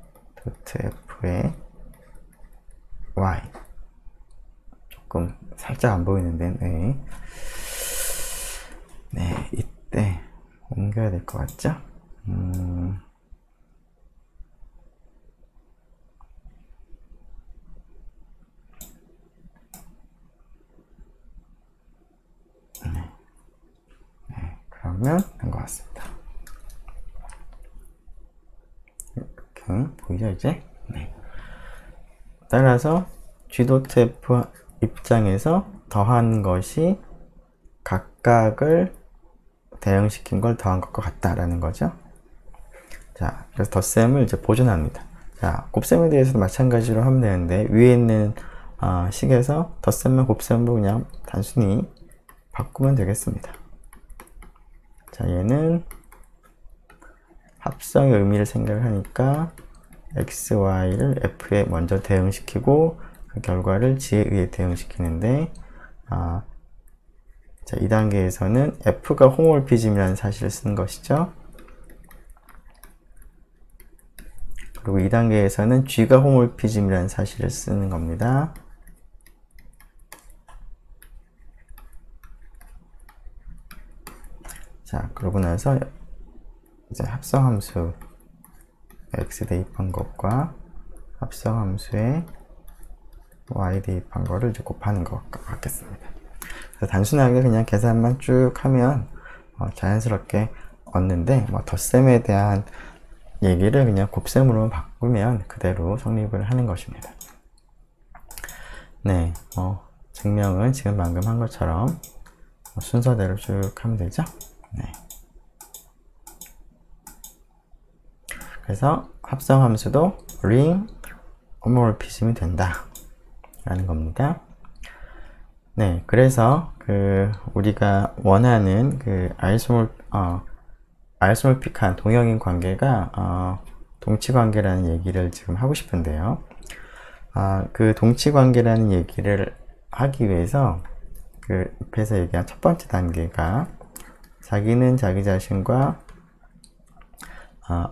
Speaker 1: y 조금 살짝 안 보이는데 이때 옮겨야 될 것 같죠? 그러면 된 것 같습니다. 이렇게 보이죠 이제? 네. 따라서 g.f 입장에서 더한 것이 각각을 대응시킨 걸 더한 것과 같다라는 거죠. 자, 그래서 덧셈을 이제 보존합니다. 자, 곱셈에 대해서도 마찬가지로 하면 되는데 위에 있는 식에서 덧셈과 곱셈을 그냥 단순히 바꾸면 되겠습니다. 자, 얘는 합성의 의미를 생각을 하니까 x, y를 f에 먼저 대응시키고 그 결과를 g에 의해 대응시키는데 자, 2단계에서는 f가 호모몰피즘이라는 사실을 쓴 것이죠. 그리고 2단계에서는 g가 호모몰피즘이라는 사실을 쓰는 겁니다. 자, 그러고 나서 이제 합성함수 x 대입한 것과 합성함수의 y 대입한 거를 이제 곱하는 것 같겠습니다. 그래서 단순하게 그냥 계산만 쭉 하면 자연스럽게 얻는데 덧셈에 대한 얘기를 그냥 곱셈으로 바꾸면 그대로 성립을 하는 것입니다. 네, 증명은 지금 방금 한 것처럼 순서대로 쭉 하면 되죠. 네. 그래서 합성함수도 ring 호모몰피즘이 된다 라는 겁니다. 네, 그래서 우리가 원하는 아이소몰픽한 동형인 관계가 동치관계라는 얘기를 지금 하고 싶은데요. 그 동치관계라는 얘기를 하기 위해서 옆에서 얘기한 첫 번째 단계가 자기는 자기 자신과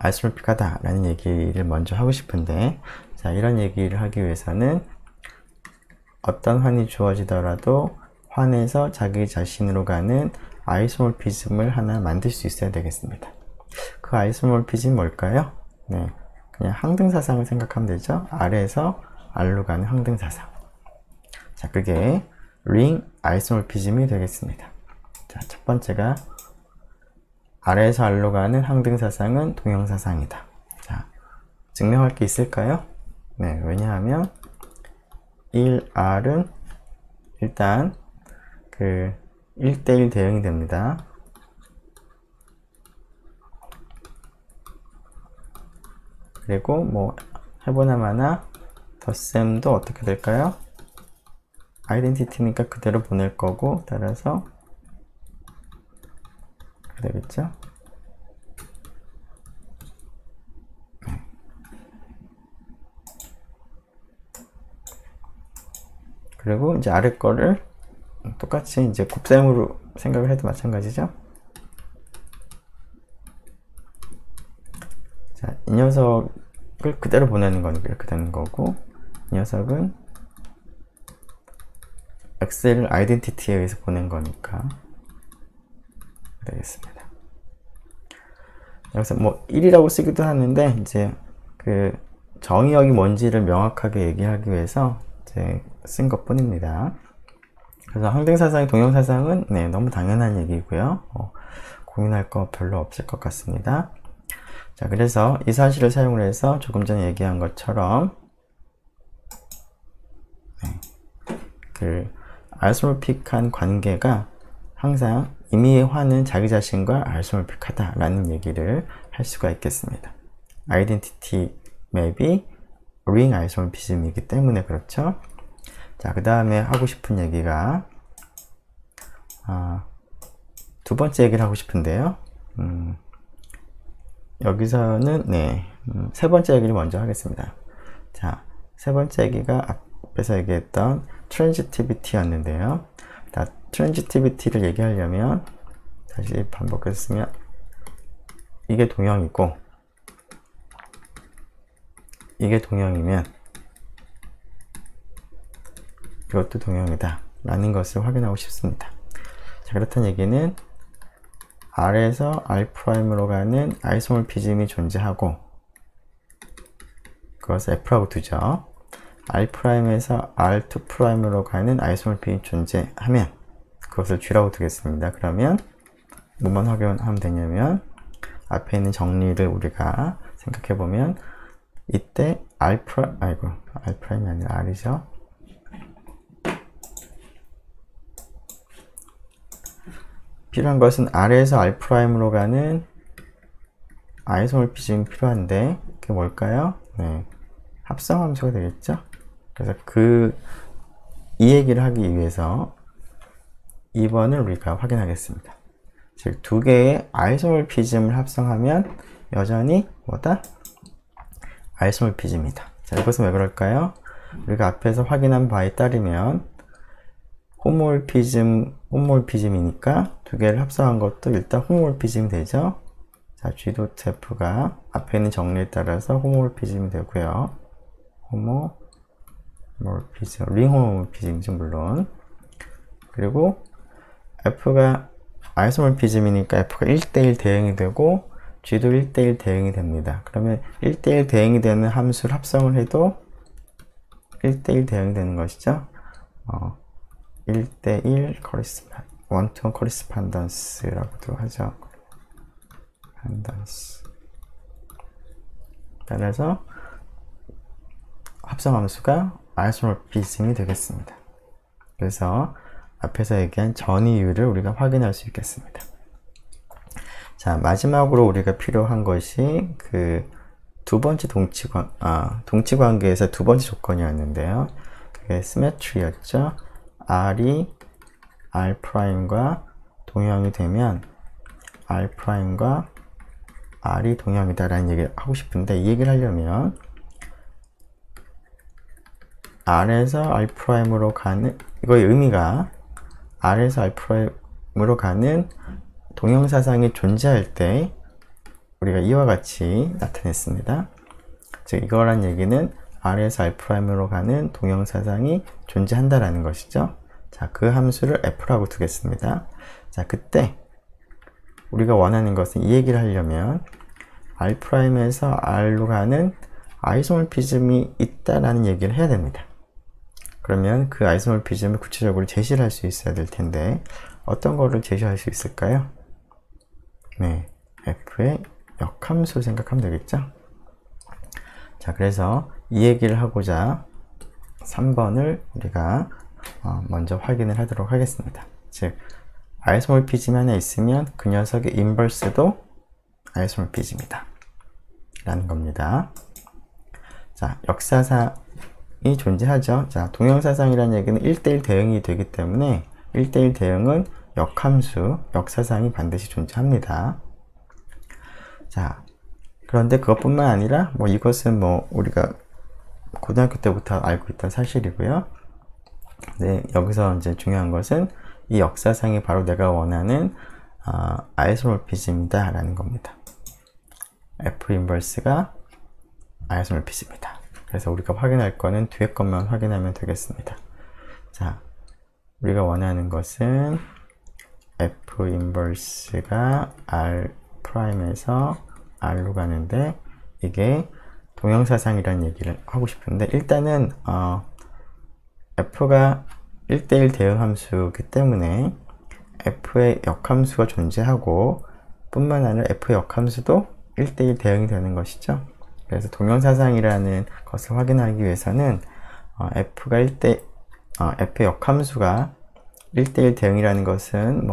Speaker 1: 아이소몰픽하다 라는 얘기를 먼저 하고 싶은데, 자, 이런 얘기를 하기 위해서는 어떤 환이 주어지더라도 환에서 자기 자신으로 가는 아이소몰피즘을 하나 만들 수 있어야 되겠습니다. 그 아이소몰피즘이 뭘까요? 네, 그냥 항등사상을 생각하면 되죠. R에서 R로 가는 항등사상. 자, 그게 ring 아이소몰피즘이 되겠습니다. 자, 첫 번째가 R에서 R로 가는 항등사상은 동형사상이다. 자, 증명할 게 있을까요? 네, 왜냐하면 1R은 일단 1대1 대응이 됩니다. 그리고 해보나마나 덧셈도 어떻게 될까요? 아이덴티티니까 그대로 보낼 거고, 따라서 되겠죠? 그리고 이제 아래 거를 똑같이 이제 곱셈으로 생각을 해도 마찬가지죠. 자, 이 녀석을 그대로 보내는 거니까 이렇게 되는 거고, 이 녀석은 x를 아이덴티티에 의해서 보낸 거니까 되겠습니다. 여기서 1이라고 쓰기도 하는데, 이제 정의역이 뭔지를 명확하게 얘기하기 위해서 이제 쓴 것 뿐입니다. 그래서 항등사상이 동형사상은 너무 당연한 얘기고요. 고민할 거 별로 없을 것 같습니다. 자, 그래서 이 사실을 사용을 해서 조금 전에 얘기한 것처럼 아이소몰픽한 관계가 항상 임의의 환은 자기 자신과 아이소몰픽하다 라는 얘기를 할 수가 있겠습니다. 아이덴티티 맵이 ring 아이소몰피즘이기 때문에 그렇죠. 자, 그 다음에 하고 싶은 얘기가 두 번째 얘기를 하고 싶은데요. 여기서는 세 번째 얘기를 먼저 하겠습니다. 자, 세 번째 얘기가 앞에서 얘기했던 transitivity였는데요. transitivity를 얘기하려면 다시 반복했으면 이게 동형이고 이게 동형이면 이것도 동형이다 라는 것을 확인하고 싶습니다. 자, 그렇다는 얘기는 R에서 R'으로 가는 아이소몰피즘이 존재하고 그것을 F라고 두죠. R'에서 R2'으로 가는 아이소몰피즘이 존재하면 그것을 G라고 두겠습니다. 그러면 뭐만 확인하면 되냐면 앞에 있는 정리를 우리가 생각해보면 이때 R'이 아니라 R이죠. 필요한 것은 R에서 R'으로 가는 아이소몰피즘이 필요한데 그게 뭘까요? 합성함수가 되겠죠. 그래서 이 얘기를 하기 위해서 2번을 우리가 확인하겠습니다. 즉, 두 개의 아이소몰피즘을 합성하면 여전히 뭐다? 아이소모피즘이다. 자, 이것은 왜 그럴까요? 우리가 앞에서 확인한 바에 따르면 홈모피즘이니까 두 개를 합성한 것도 일단 홈모피즘이 되죠. 자, G.F가 앞에 있는 정리에 따라서 홈모피즘이 되고요. 홈모피즘, 링 홈모피즘이죠, 물론. 그리고 F가 아이소모피즘이니까 F가 1대1 대응이 되고 G도 1대1 대응이 됩니다. 그러면 1대1 대응이 되는 함수를 합성을 해도 1대1 대응이 되는 것이죠. 1대1 원투원 코리스판던스라고도 하죠. 판던스. 따라서 합성함수가 아이소모피즘이 되겠습니다. 그래서 앞에서 얘기한 전이유를 우리가 확인할 수 있겠습니다. 자, 마지막으로 우리가 필요한 것이 그 두 번째 동치관계에서 두 번째 조건이었는데요. 그게 symmetry였죠. R이 R'과 동형이 되면 R'과 R이 동형이다라는 얘기를 하고 싶은데, 이 얘기를 하려면 R에서 R'으로 가는, 이거의 의미가 R에서 R'으로 가는 동형사상이 존재할 때 우리가 이와 같이 나타냈습니다. 즉, 이거란 얘기는 R에서 R'으로 가는 동형사상이 존재한다라는 것이죠. 자, 그 함수를 F라고 두겠습니다. 자, 그때 우리가 원하는 것은 이 얘기를 하려면 R'에서 R로 가는 아이소모피즘이 있다라는 얘기를 해야 됩니다. 그러면 그 아이소모피즘을 구체적으로 제시를 할 수 있어야 될 텐데, 어떤 거를 제시할 수 있을까요? 네, F의 역함수 생각하면 되겠죠? 자, 그래서 이 얘기를 하고자 3번을 우리가 먼저 확인을 하도록 하겠습니다. 즉, 아이소모피즘이 하나 있으면 그 녀석의 인버스도 아이소모피즘이다 라는 겁니다. 자, 역사상이 존재하죠. 자, 동형사상이라는 얘기는 1대1 대응이 되기 때문에 1대1 대응은 역함수, 역사상이 반드시 존재합니다. 자, 그런데 그것뿐만 아니라 이것은 우리가 고등학교 때부터 알고 있던 사실이고요. 네, 여기서 이제 중요한 것은 이 역사상이 바로 내가 원하는 아이소모피즘이다 라는 겁니다. F 인버스가 아이소모피즘이다. 그래서 우리가 확인할 거는 뒤에 것만 확인하면 되겠습니다. 자, 우리가 원하는 것은 F 인버스가 R'에서 R로 가는데, 이게 동형사상이라는 얘기를 하고 싶은데, 일단은 F가 1대1 대응함수이기 때문에 F의 역함수가 존재하고, 뿐만 아니라 F의 역함수도 1대1 대응이 되는 것이죠. 그래서 동형사상이라는 것을 확인하기 위해서는 F의 역함수가 1대1 대응이라는 것은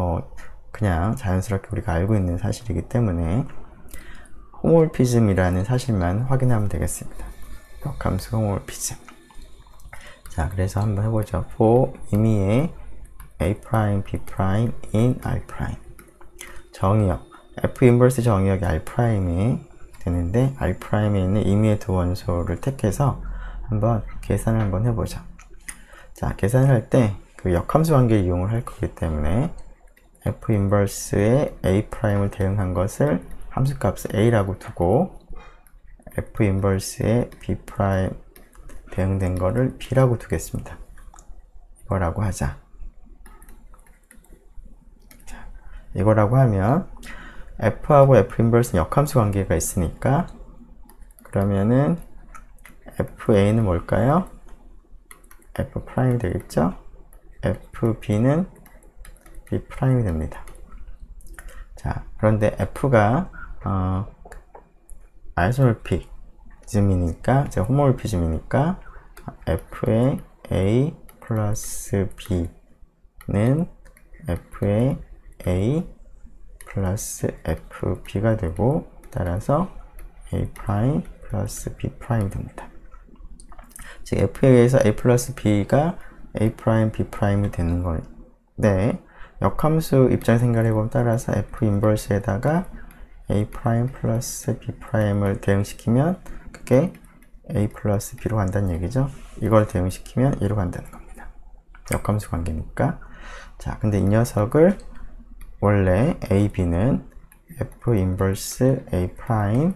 Speaker 1: 그냥 자연스럽게 우리가 알고 있는 사실이기 때문에 홈모피즘이라는 사실만 확인하면 되겠습니다. 역함수 홈모피즘. 자, 그래서 한번 해보죠. for 임의의 A', B' in R'. 정의역. F 인버스 정의역이 R'에 되는데, R'에 있는 임의의 두 원소를 택해서 한번 계산을 한번 해보죠. 자, 계산을 할 때 그 역함수 관계를 이용을 할 거기 때문에 F 인버스의 A'을 대응한 것을 함수값을 A라고 두고, F 인버스의 B' 대응된 거를 B라고 두겠습니다. 이거라고 하자. 자, 이거라고 하면 F하고 F 인버스는 역함수 관계가 있으니까, 그러면은 FA는 뭘까요? F' 되겠죠? FB는 B'이 됩니다. 자, 그런데 F가 아이소모피즘이니까, 홈모피즘이니까 F의 A 플러스 B는 F의 A 플러스 FB가 되고, 따라서 A' 플러스 B' 됩니다. 즉, F에 의해서 A 플러스 B가 A', B'이 되는 건데, 역함수 입장 생각을 해보면 따라서 F 인버스에다가 A 프라임 플러스 B 프라임을 대응시키면 그게 A 플러스 B로 간다는 얘기죠. 이걸 대응시키면 E로 간다는 겁니다. 역함수 관계니까. 자, 근데 이 녀석을 원래 A, B는 F 인버스 A 프라임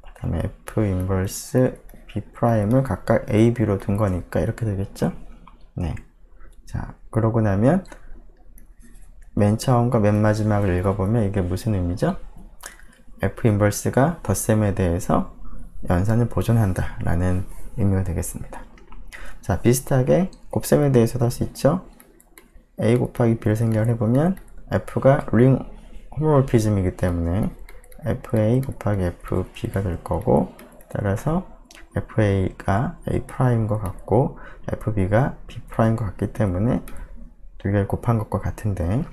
Speaker 1: 그 다음에 F 인버스 B 프라임을 각각 A, B로 둔 거니까 이렇게 되겠죠? 네. 자, 그러고 나면 맨 처음과 맨 마지막을 읽어보면 이게 무슨 의미죠? F 인버스가 덧셈에 대해서 연산을 보존한다 라는 의미가 되겠습니다. 자, 비슷하게 곱셈에 대해서도 할 수 있죠. A 곱하기 B를 생각을 해보면 F가 링 호모몰피즘이기 때문에 FA 곱하기 FB가 될 거고, 따라서 FA가 A 프라임과 같고 FB가 B 프라임과 같기 때문에 두 개를 곱한 것과 같은데,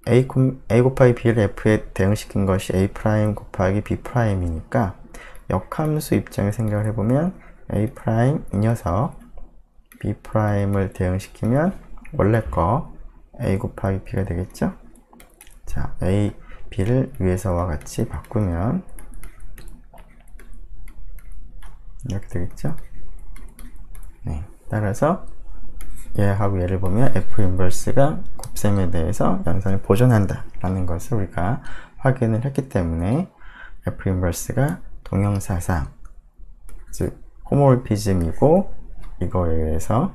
Speaker 1: A 곱하기 B를 F에 대응시킨 것이 A 프라임 곱하기 B 프라임이니까 역함수 입장에 생각을 해보면 A 프라임 이 녀석 B 프라임을 대응시키면 원래 거 A 곱하기 B가 되겠죠? 자, A, B를 위에서와 같이 바꾸면 이렇게 되겠죠? 네, 따라서 얘하고 얘를 보면 F 인버스가 곱셈에 대해서 연산을 보존한다 라는 것을 우리가 확인을 했기 때문에 F 인버스가 동형사상, 즉 호모몰피즘이고 이거에 의해서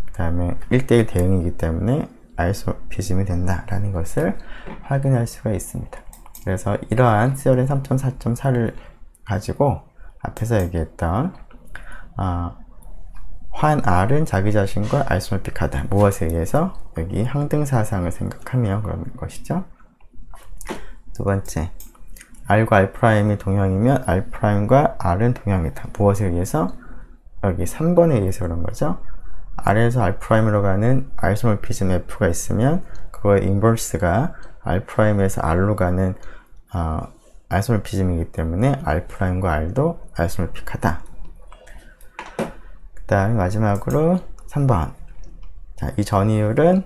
Speaker 1: 그 다음에 1대1 대응이기 때문에 아이소모피즘이 된다 라는 것을 확인할 수가 있습니다. 그래서 이러한 시어렌 3.4.4를 가지고 앞에서 얘기했던 환 R은 자기 자신과 아이소모픽하다. 무엇에 의해서? 여기 항등사상을 생각하면 그런 것이죠. 두 번째, R과 R'이 동형이면 R'과 R은 동형이다. 무엇에 의해서? 여기 3번에 의해서 그런 거죠. R에서 R'으로 가는 아이소모피즘 F가 있으면 그거의 인버스가 R'에서 R로 가는 아이소모피즘이기 때문에 R'과 R도 아이소모픽하다. 그 다음에 마지막으로 3번. 자, 이 전이율은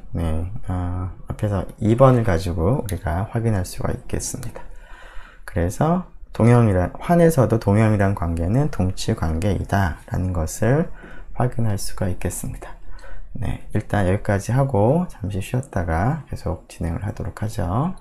Speaker 1: 앞에서 2번을 가지고 우리가 확인할 수가 있겠습니다. 그래서 환에서도 동형이란 관계는 동치 관계이다 라는 것을 확인할 수가 있겠습니다. 네, 일단 여기까지 하고 잠시 쉬었다가 계속 진행을 하도록 하죠.